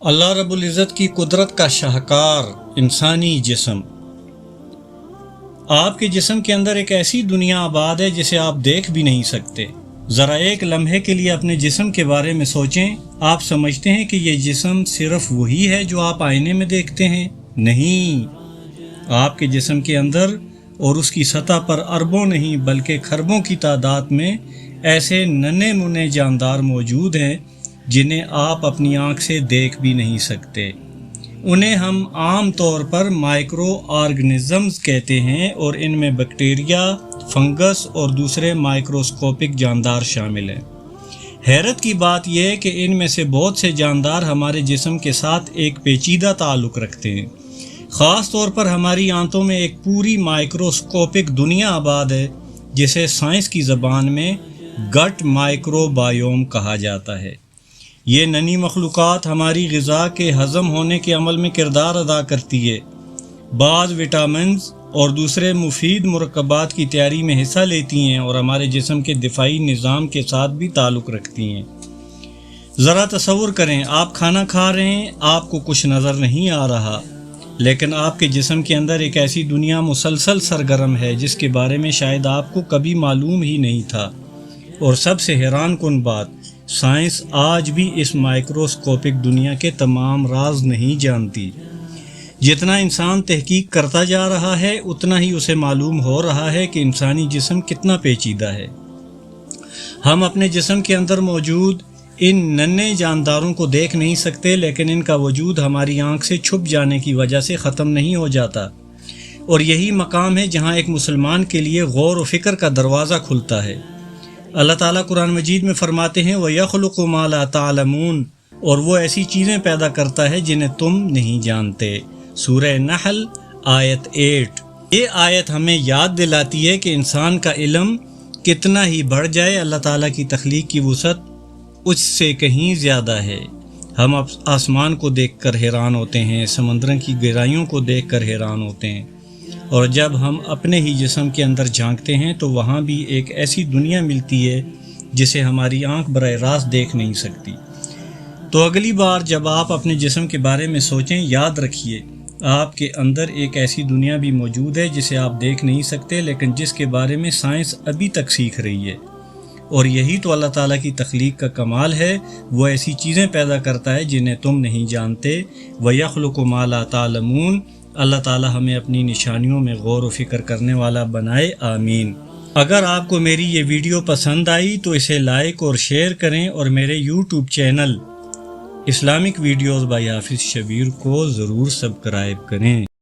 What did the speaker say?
اللہ رب العزت کی قدرت کا شاہکار انسانی جسم۔ آپ کے جسم کے اندر ایک ایسی دنیا آباد ہے جسے آپ دیکھ بھی نہیں سکتے۔ ذرا ایک لمحے کے لیے اپنے جسم کے بارے میں سوچیں۔ آپ سمجھتے ہیں کہ یہ جسم صرف وہی ہے جو آپ آئینے میں دیکھتے ہیں؟ نہیں، آپ کے جسم کے اندر اور اس کی سطح پر اربوں نہیں بلکہ کھربوں کی تعداد میں ایسے ننھے منھے جاندار موجود ہیں جنہیں آپ اپنی آنکھ سے دیکھ بھی نہیں سکتے۔ انہیں ہم عام طور پر مائکرو آرگنزمز کہتے ہیں اور ان میں بیکٹیریا، فنگس اور دوسرے مائکروسکوپک جاندار شامل ہیں۔ حیرت کی بات یہ ہے کہ ان میں سے بہت سے جاندار ہمارے جسم کے ساتھ ایک پیچیدہ تعلق رکھتے ہیں۔ خاص طور پر ہماری آنتوں میں ایک پوری مائکروسکوپک دنیا آباد ہے جسے سائنس کی زبان میں گٹ مائکرو بایوم کہا جاتا ہے۔ یہ ننھی مخلوقات ہماری غذا کے ہضم ہونے کے عمل میں کردار ادا کرتی ہے، بعض وٹامنز اور دوسرے مفید مرکبات کی تیاری میں حصہ لیتی ہیں اور ہمارے جسم کے دفاعی نظام کے ساتھ بھی تعلق رکھتی ہیں۔ ذرا تصور کریں، آپ کھانا کھا رہے ہیں، آپ کو کچھ نظر نہیں آ رہا، لیکن آپ کے جسم کے اندر ایک ایسی دنیا مسلسل سرگرم ہے جس کے بارے میں شاید آپ کو کبھی معلوم ہی نہیں تھا۔ اور سب سے حیران کن بات، سائنس آج بھی اس مائکروسکوپک دنیا کے تمام راز نہیں جانتی۔ جتنا انسان تحقیق کرتا جا رہا ہے اتنا ہی اسے معلوم ہو رہا ہے کہ انسانی جسم کتنا پیچیدہ ہے۔ ہم اپنے جسم کے اندر موجود ان ننھے جانداروں کو دیکھ نہیں سکتے، لیکن ان کا وجود ہماری آنکھ سے چھپ جانے کی وجہ سے ختم نہیں ہو جاتا، اور یہی مقام ہے جہاں ایک مسلمان کے لیے غور و فکر کا دروازہ کھلتا ہے۔ اللہ تعالیٰ قرآن مجید میں فرماتے ہیں وَيَخْلُقُ مَا لَا تَعْلَمُونَ، اور وہ ایسی چیزیں پیدا کرتا ہے جنہیں تم نہیں جانتے۔ سورہ نحل آیت 8۔ یہ آیت ہمیں یاد دلاتی ہے کہ انسان کا علم کتنا ہی بڑھ جائے، اللہ تعالیٰ کی تخلیق کی وسعت اس سے کہیں زیادہ ہے۔ ہم آسمان کو دیکھ کر حیران ہوتے ہیں، سمندروں کی گہرائیوں کو دیکھ کر حیران ہوتے ہیں، اور جب ہم اپنے ہی جسم کے اندر جھانکتے ہیں تو وہاں بھی ایک ایسی دنیا ملتی ہے جسے ہماری آنکھ براہ راست دیکھ نہیں سکتی۔ تو اگلی بار جب آپ اپنے جسم کے بارے میں سوچیں، یاد رکھیے آپ کے اندر ایک ایسی دنیا بھی موجود ہے جسے آپ دیکھ نہیں سکتے، لیکن جس کے بارے میں سائنس ابھی تک سیکھ رہی ہے۔ اور یہی تو اللہ تعالیٰ کی تخلیق کا کمال ہے، وہ ایسی چیزیں پیدا کرتا ہے جنہیں تم نہیں جانتے۔ وَيَخْلُقُ مَا لَا تَعْلَمُونَ۔ اللہ تعالیٰ ہمیں اپنی نشانیوں میں غور و فکر کرنے والا بنائے، آمین۔ اگر آپ کو میری یہ ویڈیو پسند آئی تو اسے لائک اور شیئر کریں، اور میرے YouTube channel Islamic videos by حافظ شبیر کو ضرور سبسکرائب کریں۔